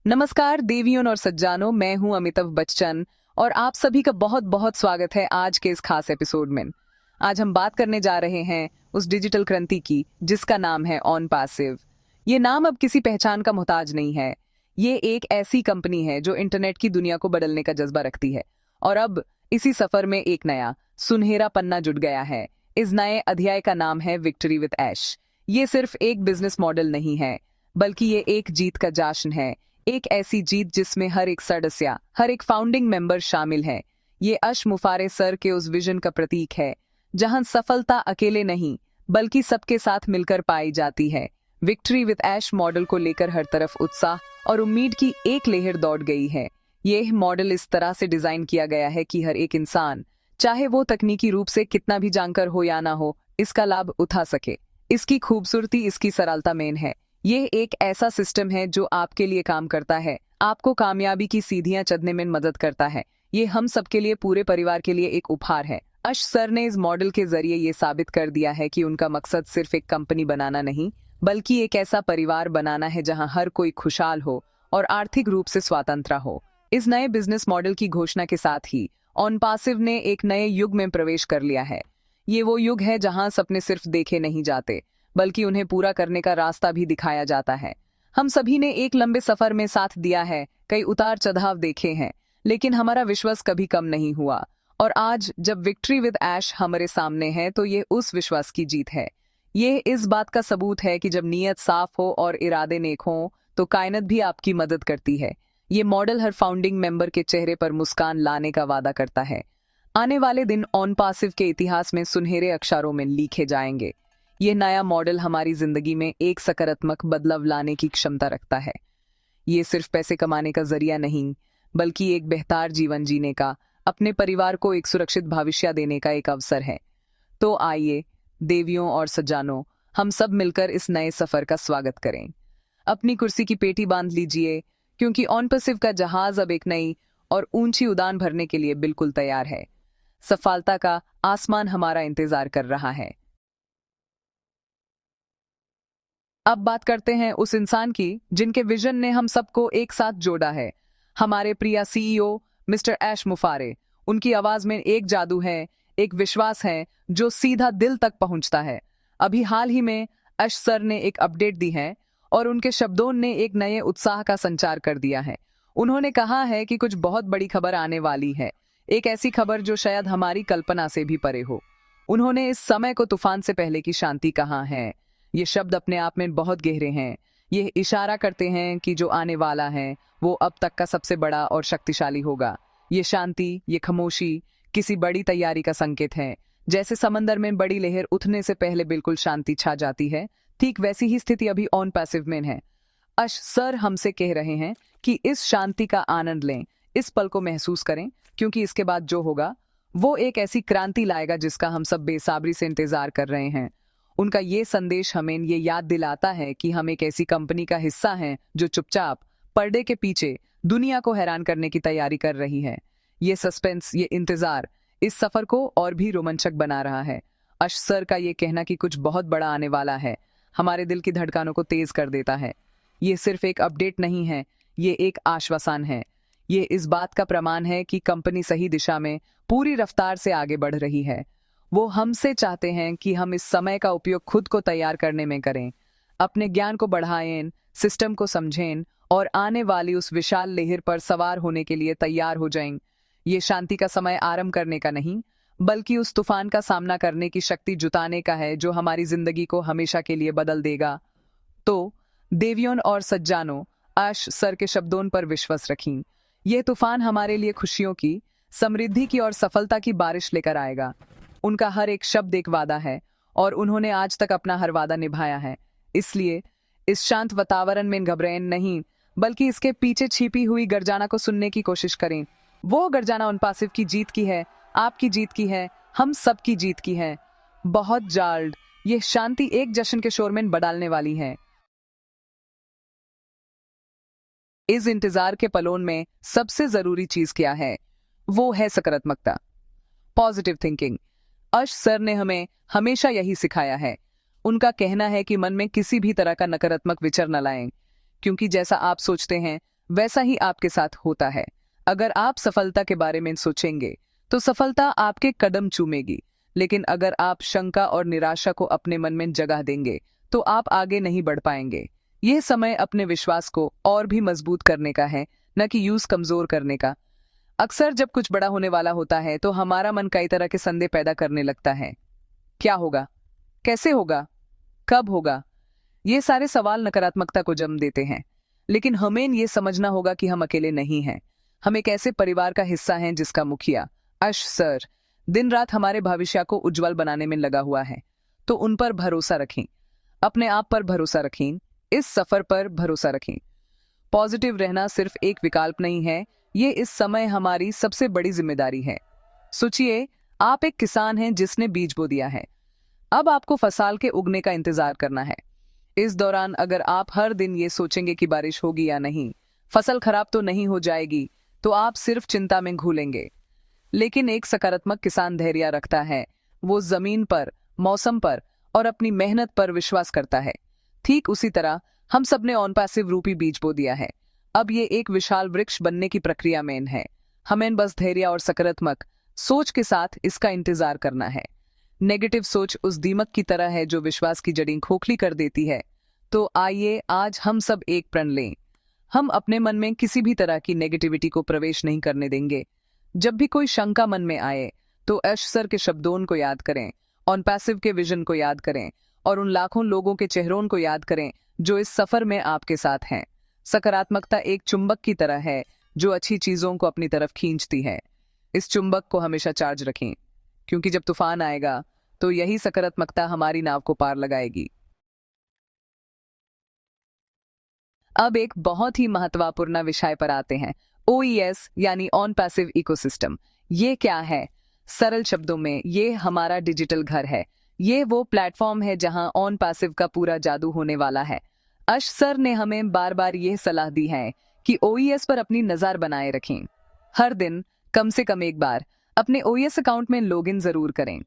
नमस्कार देवियों और सज्जानों, मैं हूं अमिताभ बच्चन और आप सभी का बहुत बहुत स्वागत है आज के इस खास एपिसोड में। आज हम बात करने जा रहे हैं उस डिजिटल क्रांति की जिसका नाम है ऑन पासिव। ये नाम अब किसी पहचान का मोहताज नहीं है। ये एक ऐसी कंपनी है जो इंटरनेट की दुनिया को बदलने का जज्बा रखती है और अब इसी सफर में एक नया सुनहरा पन्ना जुड़ गया है। इस नए अध्याय का नाम है विक्ट्री विद ऐश। ये सिर्फ एक बिजनेस मॉडल नहीं है, बल्कि ये एक जीत का जश्न है। एक ऐसी जीत जिसमें हर एक सदस्य, हर एक फाउंडिंग मेंबर शामिल है। ये अश मुफारे सर के उस विजन का प्रतीक है जहां सफलता अकेले नहीं बल्कि सबके साथ मिलकर पाई जाती है। विक्ट्री विद ऐश मॉडल को लेकर हर तरफ उत्साह और उम्मीद की एक लहर दौड़ गई है। यह मॉडल इस तरह से डिजाइन किया गया है कि हर एक इंसान, चाहे वो तकनीकी रूप से कितना भी जानकार हो या ना हो, इसका लाभ उठा सके। इसकी खूबसूरती इसकी सरलता में है। यह एक ऐसा सिस्टम है जो आपके लिए काम करता है, आपको कामयाबी की सीढ़ियां चढ़ने में मदद करता है। ये हम सबके लिए, पूरे परिवार के लिए एक उपहार है। अश सर ने इस मॉडल के जरिए ये साबित कर दिया है कि उनका मकसद सिर्फ एक कंपनी बनाना नहीं, बल्कि एक ऐसा परिवार बनाना है जहां हर कोई खुशहाल हो और आर्थिक रूप से स्वतंत्र हो। इस नए बिजनेस मॉडल की घोषणा के साथ ही ऑन पासिव ने एक नए युग में प्रवेश कर लिया है। ये वो युग है जहां सपने सिर्फ देखे नहीं जाते, बल्कि उन्हें पूरा करने का रास्ता भी दिखाया जाता है। हम सभी ने एक लंबे सफर में साथ दिया है, कई उतार चढ़ाव देखे हैं, लेकिन हमारा विश्वास कभी कम नहीं हुआ। और आज जब विक्ट्री विद ऐश हमारे सामने है तो ये उस विश्वास की जीत है। ये इस बात का सबूत है कि जब नीयत साफ हो और इरादे नेक हो तो कायनात भी आपकी मदद करती है। ये मॉडल हर फाउंडिंग मेंबर के चेहरे पर मुस्कान लाने का वादा करता है। आने वाले दिन ऑन पासिव के इतिहास में सुनहरे अक्षरों में लिखे जाएंगे। यह नया मॉडल हमारी जिंदगी में एक सकारात्मक बदलाव लाने की क्षमता रखता है। ये सिर्फ पैसे कमाने का जरिया नहीं, बल्कि एक बेहतर जीवन जीने का, अपने परिवार को एक सुरक्षित भविष्य देने का एक अवसर है। तो आइए देवियों और सज्जानों, हम सब मिलकर इस नए सफर का स्वागत करें। अपनी कुर्सी की पेटी बांध लीजिए, क्योंकि ऑन पासिव का जहाज अब एक नई और ऊंची उड़ान भरने के लिए बिल्कुल तैयार है। सफलता का आसमान हमारा इंतजार कर रहा है। अब बात करते हैं उस इंसान की जिनके विजन ने हम सबको एक साथ जोड़ा है, हमारे प्रिय सीईओ मिस्टर ऐश मुफारे। उनकी आवाज में एक जादू है, एक विश्वास है जो सीधा दिल तक पहुंचता है। अभी हाल ही में ऐश सर ने एक अपडेट दी है और उनके शब्दों ने एक नए उत्साह का संचार कर दिया है। उन्होंने कहा है कि कुछ बहुत बड़ी खबर आने वाली है, एक ऐसी खबर जो शायद हमारी कल्पना से भी परे हो। उन्होंने इस समय को तूफान से पहले की शांति कहा है। ये शब्द अपने आप में बहुत गहरे हैं। ये इशारा करते हैं कि जो आने वाला है वो अब तक का सबसे बड़ा और शक्तिशाली होगा। ये शांति, ये खामोशी किसी बड़ी तैयारी का संकेत है। जैसे समंदर में बड़ी लहर उठने से पहले बिल्कुल शांति छा जाती है, ठीक वैसी ही स्थिति अभी ऑन पैसिव में है। अश सर हमसे कह रहे हैं कि इस शांति का आनंद लें, इस पल को महसूस करें, क्योंकि इसके बाद जो होगा वो एक ऐसी क्रांति लाएगा जिसका हम सब बेसब्री से इंतजार कर रहे हैं। उनका ये संदेश हमें ये याद दिलाता है कि हम एक ऐसी कंपनी का हिस्सा हैं जो चुपचाप पर्दे के पीछे दुनिया को हैरान करने की तैयारी कर रही है। ये सस्पेंस, ये इंतजार इस सफर को और भी रोमांचक बना रहा है। अश सर का ये कहना कि कुछ बहुत बड़ा आने वाला है हमारे दिल की धड़कनों को तेज कर देता है। ये सिर्फ एक अपडेट नहीं है, ये एक आश्वासन है। ये इस बात का प्रमाण है कि कंपनी सही दिशा में पूरी रफ्तार से आगे बढ़ रही है। वो हमसे चाहते हैं कि हम इस समय का उपयोग खुद को तैयार करने में करें, अपने ज्ञान को बढ़ाएं, सिस्टम को समझें और आने वाली उस विशाल लहर पर सवार होने के लिए तैयार हो जाएं। ये शांति का समय आरंभ करने का नहीं, बल्कि उस तूफान का सामना करने की शक्ति जुटाने का है जो हमारी जिंदगी को हमेशा के लिए बदल देगा। तो देवियों और सज्जानों, आश सर के शब्दों पर विश्वास रखें। यह तूफान हमारे लिए खुशियों की, समृद्धि की और सफलता की बारिश लेकर आएगा। उनका हर एक शब्द एक वादा है और उन्होंने आज तक अपना हर वादा निभाया है। इसलिए इस शांत वातावरण में घबराएं नहीं, बल्कि इसके पीछे छिपी हुई गर्जना को सुनने की कोशिश करें। वो गर्जना ऑन पासिव की जीत की है, आपकी जीत की है, हम सब की जीत की है। बहुत जल्द ये शांति एक जश्न के शोर में बदलने वाली है। इस इंतजार के पलों में सबसे जरूरी चीज क्या है? वो है सकारात्मकता, पॉजिटिव थिंकिंग। अश सर ने हमें हमेशा यही सिखाया है। उनका कहना है कि मन में किसी भी तरह का नकारात्मक विचार न लाएं, क्योंकि जैसा आप सोचते हैं वैसा ही आपके साथ होता है। अगर आप सफलता के बारे में सोचेंगे तो सफलता आपके कदम चूमेगी, लेकिन अगर आप शंका और निराशा को अपने मन में जगह देंगे तो आप आगे नहीं बढ़ पाएंगे। यह समय अपने विश्वास को और भी मजबूत करने का है, न कि यूज कमजोर करने का। अक्सर जब कुछ बड़ा होने वाला होता है तो हमारा मन कई तरह के संदेह पैदा करने लगता है। क्या होगा, कैसे होगा, कब होगा? ये सारे सवाल नकारात्मकता को जन्म देते हैं। लेकिन हमें ये समझना होगा कि हम अकेले नहीं हैं। हम एक ऐसे परिवार का हिस्सा हैं जिसका मुखिया अश सर दिन रात हमारे भविष्य को उज्जवल बनाने में लगा हुआ है। तो उन पर भरोसा रखें, अपने आप पर भरोसा रखें, इस सफर पर भरोसा रखें। पॉजिटिव रहना सिर्फ एक विकल्प नहीं है, ये इस समय हमारी सबसे बड़ी जिम्मेदारी है। सोचिए, आप एक किसान हैं जिसने बीज बो दिया है। अब आपको फसल के उगने का इंतजार करना है। इस दौरान अगर आप हर दिन ये सोचेंगे कि बारिश होगी या नहीं, फसल खराब तो नहीं हो जाएगी, तो आप सिर्फ चिंता में घुलेंगे। लेकिन एक सकारात्मक किसान धैर्य रखता है। वो जमीन पर, मौसम पर और अपनी मेहनत पर विश्वास करता है। ठीक उसी तरह हम सबने ऑन पैसिव रूपी बीज बो दिया है। अब ये एक विशाल वृक्ष बनने की प्रक्रिया में है। हमें बस धैर्य और सकारात्मक सोच के साथ इसका इंतजार करना है। नेगेटिव सोच उस दीमक की तरह है जो विश्वास की जड़ें खोखली कर देती है। तो आइए आज हम सब एक प्रण लें। हम अपने मन में किसी भी तरह की नेगेटिविटी को प्रवेश नहीं करने देंगे। जब भी कोई शंका मन में आए तो ऐश सर के शब्दों को याद करें, ऑन पैसिव के विजन को याद करें और उन लाखों लोगों के चेहरों को याद करें जो इस सफर में आपके साथ हैं। सकारात्मकता एक चुंबक की तरह है जो अच्छी चीजों को अपनी तरफ खींचती है। इस चुंबक को हमेशा चार्ज रखें, क्योंकि जब तूफान आएगा तो यही सकारात्मकता हमारी नाव को पार लगाएगी। अब एक बहुत ही महत्वपूर्ण विषय पर आते हैं, ओईएस यानी ऑन पैसिव इकोसिस्टम। ये क्या है? सरल शब्दों में ये हमारा डिजिटल घर है। ये वो प्लेटफॉर्म है जहां ऑन पैसिव का पूरा जादू होने वाला है। अश सर ने हमें बार बार यह सलाह दी है कि ओईएस पर अपनी नजर बनाए रखें। हर दिन कम से कम एक बार अपने ओईएस अकाउंट में लॉगिन जरूर करें।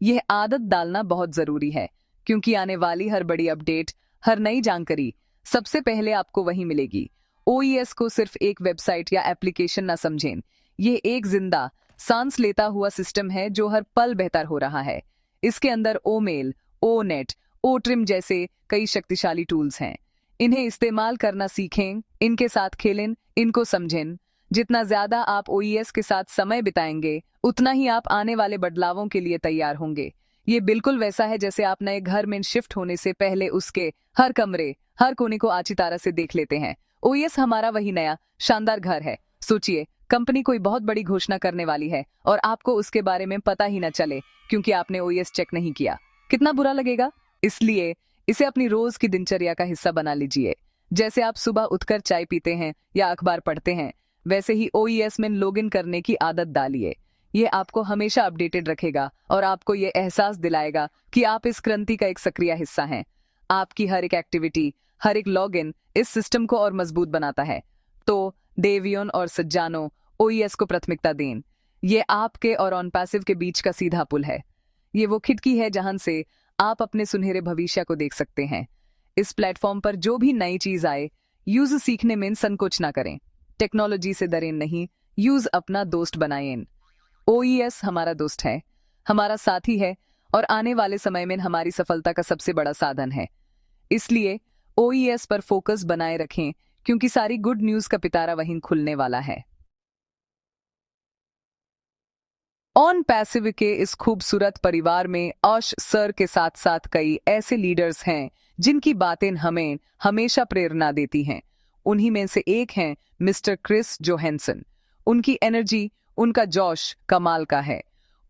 यह आदत डालना बहुत जरूरी है, क्योंकि आने वाली हर बड़ी अपडेट, हर नई जानकारी सबसे पहले आपको वही मिलेगी। ओईएस को सिर्फ एक वेबसाइट या एप्लीकेशन ना समझें। यह एक जिंदा सांस लेता हुआ सिस्टम है जो हर पल बेहतर हो रहा है। इसके अंदर ओ मेल, ओ नेट, ओ ट्रिम जैसे कई शक्तिशाली टूल्स हैं। इन्हें इस्तेमाल करना सीखें, इनके साथ खेलें, इनको समझें। जितना ज्यादा आप ओईएस के साथ समय बिताएंगे, उतना ही आप आने वाले बदलावों के लिए तैयार होंगे। ये बिल्कुल वैसा है जैसे आप नए घर में शिफ्ट होने से पहले उसके हर कमरे, हर कोने को अच्छी तरह से देख लेते हैं। ओईएस हमारा वही नया शानदार घर है। सोचिए, कंपनी कोई बहुत बड़ी घोषणा करने वाली है और आपको उसके बारे में पता ही न चले क्योंकि आपने ओईएस चेक नहीं किया। कितना बुरा लगेगा? इसलिए इसे अपनी रोज की दिनचर्या का हिस्सा बना लीजिए। जैसे आप सुबह उठकर चाय पीते हैं या अखबार पढ़ते हैं, वैसे ही ओईएस में लॉगिन करने की आदत डालिए। ये आपको हमेशा अपडेटेड रखेगा और आपको ये एहसास दिलाएगा कि आप इस क्रांति का एक सक्रिय हिस्सा हैं। आपकी हर एक एक्टिविटी, हर एक लॉगिन इस सिस्टम को और मजबूत बनाता है। तो देवियों और सज्जानों, ओईएस को प्राथमिकता दें। ये आपके और ऑन पैसिव के बीच का सीधा पुल है। ये वो खिड़की है जहां से आप अपने सुनहरे भविष्य को देख सकते हैं। इस प्लेटफॉर्म पर जो भी नई चीज आए, यूज सीखने में संकोच ना करें। टेक्नोलॉजी से डरें नहीं, यूज अपना दोस्त बनाएं। ओईएस हमारा दोस्त है, हमारा साथी है और आने वाले समय में हमारी सफलता का सबसे बड़ा साधन है। इसलिए ओईएस पर फोकस बनाए रखें, क्योंकि सारी गुड न्यूज का पिटारा वहीं खुलने वाला है। ऑन पैसिव के इस खूबसूरत परिवार में अश सर के साथ साथ कई ऐसे लीडर्स हैं जिनकी बातें हमें हमेशा प्रेरणा देती हैं। उन्हीं में से एक हैं मिस्टर क्रिस जोहानसन। उनकी एनर्जी, उनका जोश कमाल का है।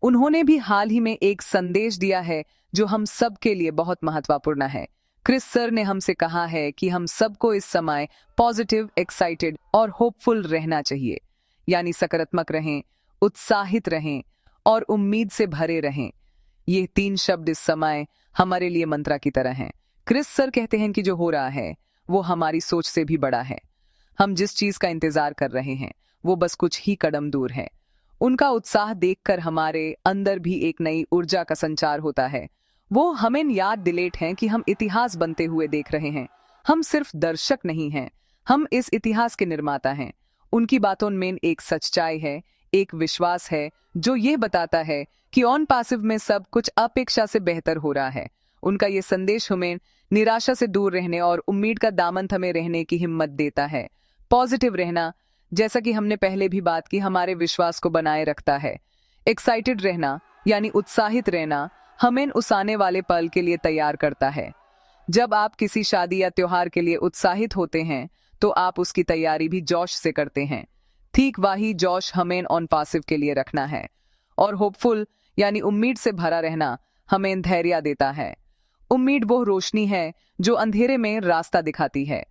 उन्होंने भी हाल ही में एक संदेश दिया है जो हम सब के लिए बहुत महत्वपूर्ण है। क्रिस सर ने हमसे कहा है कि हम सबको इस समय पॉजिटिव, एक्साइटेड और होपफुल रहना चाहिए। यानी सकारात्मक रहें, उत्साहित रहें और उम्मीद से भरे रहें। ये 3 शब्द इस समय हमारे लिए मंत्रा की तरह हैं। क्रिस सर कहते हैं कि जो हो रहा है वो हमारी सोच से भी बड़ा है। हम जिस चीज का इंतजार कर रहे हैं वो बस कुछ ही कदम दूर है। उनका उत्साह देखकर हमारे अंदर भी एक नई ऊर्जा का संचार होता है। वो हमें याद दिलाते हैं कि हम इतिहास बनते हुए देख रहे हैं। हम सिर्फ दर्शक नहीं हैं, हम इस इतिहास के निर्माता हैं। उनकी बातों में एक सच्चाई है, एक विश्वास है जो ये बताता है कि ऑन पैसिव में सब कुछ अपेक्षा से बेहतर हो रहा है। उनका ये संदेश हमें निराशा से दूर रहने और उम्मीद का दामन थमे रहने की हिम्मत देता है। पॉजिटिव रहना, जैसा कि हमने पहले भी बात की, हमारे विश्वास को बनाए रखता है। एक्साइटेड रहना यानी उत्साहित रहना हमें उस आने वाले पल के लिए तैयार करता है। जब आप किसी शादी या त्योहार के लिए उत्साहित होते हैं तो आप उसकी तैयारी भी जोश से करते हैं। ठीक वही जोश हमें ऑन पैसिव के लिए रखना है। और होपफुल यानी उम्मीद से भरा रहना हमें धैर्य देता है। उम्मीद वो रोशनी है जो अंधेरे में रास्ता दिखाती है।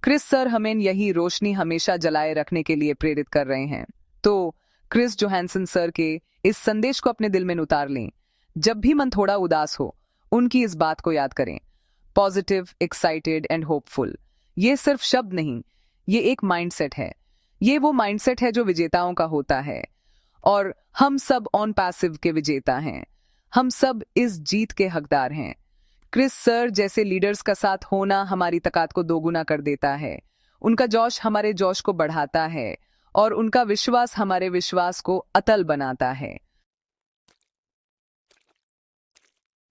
क्रिस सर हमें यही रोशनी हमेशा जलाए रखने के लिए प्रेरित कर रहे हैं। तो क्रिस जोहानसन सर के इस संदेश को अपने दिल में उतार लें। जब भी मन थोड़ा उदास हो, उनकी इस बात को याद करें। पॉजिटिव, एक्साइटेड एंड होपफुल, ये सिर्फ शब्द नहीं, ये एक माइंडसेट है। ये वो माइंडसेट है जो विजेताओं का होता है। और हम सब ऑन पैसिव के विजेता हैं। हम सब इस जीत के हकदार हैं। क्रिस सर जैसे लीडर्स का साथ होना हमारी ताकत को दोगुना कर देता है। उनका जोश हमारे जोश को बढ़ाता है और उनका विश्वास हमारे विश्वास को अतल बनाता है।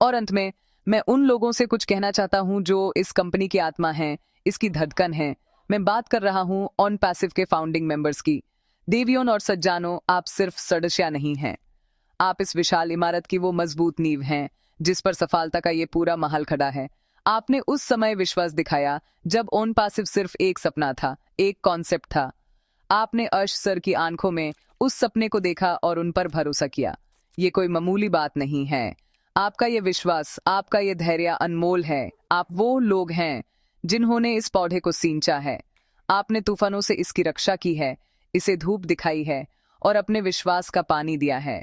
और अंत में मैं उन लोगों से कुछ कहना चाहता हूं जो इस कंपनी की आत्मा है, इसकी धड़कन है। मैं बात कर रहा हूं ऑन पैसिव के फाउंडिंग मेंबर्स की। देवियों और सज्जानों, आप सिर्फ सदस्य नहीं हैं। आप इस विशाल इमारत की वो मजबूत नींव हैं जिस पर सफलता का ये पूरा महल खड़ा है। आपने उस समय विश्वास दिखाया जब ऑन पैसिव सिर्फ एक सपना था, एक कॉन्सेप्ट था। आपने अर्श सर की आंखों में उस सपने को देखा और उन पर भरोसा किया। ये कोई मामूली बात नहीं है। आपका ये विश्वास, आपका ये धैर्य अनमोल है। आप वो लोग हैं जिन्होंने इस पौधे को सींचा है। आपने तूफानों से इसकी रक्षा की है, इसे धूप दिखाई है और अपने विश्वास का पानी दिया है।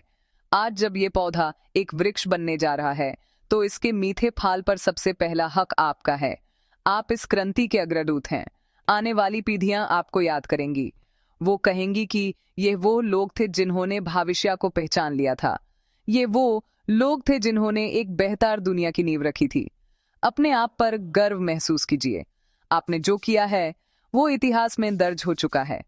आज जब ये पौधा एक वृक्ष बनने जा रहा है तो इसके मीठे फाल पर सबसे पहला हक आपका है। आप इस क्रांति के अग्रदूत हैं। आने वाली पीढ़ियां आपको याद करेंगी। वो कहेंगी कि ये वो लोग थे जिन्होंने भविष्य को पहचान लिया था। ये वो लोग थे जिन्होंने एक बेहतर दुनिया की नींव रखी थी। अपने आप पर गर्व महसूस कीजिए। आपने जो किया है वो इतिहास में दर्ज हो चुका है।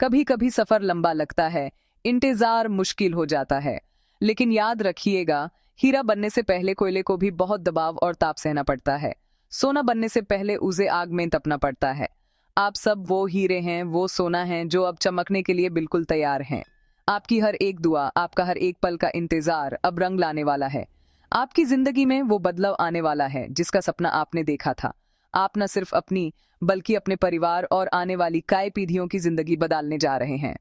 कभी कभी सफर लंबा लगता है, इंतजार मुश्किल हो जाता है, लेकिन याद रखिएगा, हीरा बनने से पहले कोयले को भी बहुत दबाव और ताप सहना पड़ता है। सोना बनने से पहले उसे आग में तपना पड़ता है। आप सब वो हीरे हैं, वो सोना है जो अब चमकने के लिए बिल्कुल तैयार हैं। आपकी हर एक दुआ, आपका हर एक पल का इंतजार अब रंग लाने वाला है। आपकी जिंदगी में वो बदलाव आने वाला है जिसका सपना आपने देखा था। आप न सिर्फ अपनी बल्कि अपने परिवार और आने वाली कई पीढ़ियों की जिंदगी बदलने जा रहे हैं।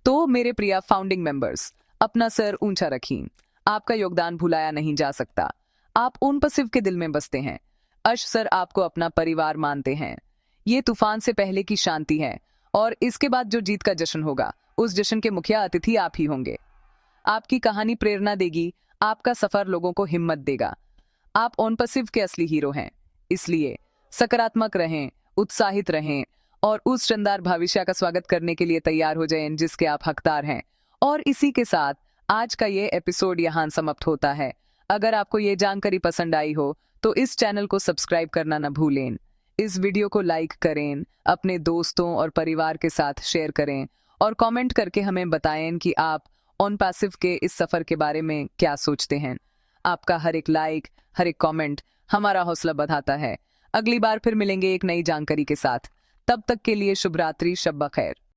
तो मेरे प्रिय फाउंडिंग मेंबर्स, अपना सर ऊंचा रखिए। आपका योगदान भुलाया नहीं जा सकता। आप उन पैसिव के दिल में बसते हैं। अर्श सर आपको अपना परिवार मानते हैं। ये तूफान से पहले की शांति है और इसके बाद जो जीत का जश्न होगा, उस जश्न के मुख्य अतिथि आप ही होंगे। आपकी कहानी प्रेरणा देगी, आपका सफर लोगों को हिम्मत देगा। आप ऑन पैसिव के असली हीरो हैं। इसलिए सकारात्मक रहें, उत्साहित रहें और उस शानदार भविष्य का स्वागत करने के लिए तैयार हो जाएं जिसके आप हकदार हैं। और इसी के साथ आज का ये एपिसोड यहाँ समाप्त होता है। अगर आपको ये जानकारी पसंद आई हो तो इस चैनल को सब्सक्राइब करना न भूलें। इस वीडियो को लाइक करें, अपने दोस्तों और परिवार के साथ शेयर करें और कमेंट करके हमें बताएं कि आप ऑन पैसिव के इस सफर के बारे में क्या सोचते हैं। आपका हर एक लाइक, हर एक कमेंट हमारा हौसला बढ़ाता है। अगली बार फिर मिलेंगे एक नई जानकारी के साथ। तब तक के लिए शुभ रात्रि, शब बखैर।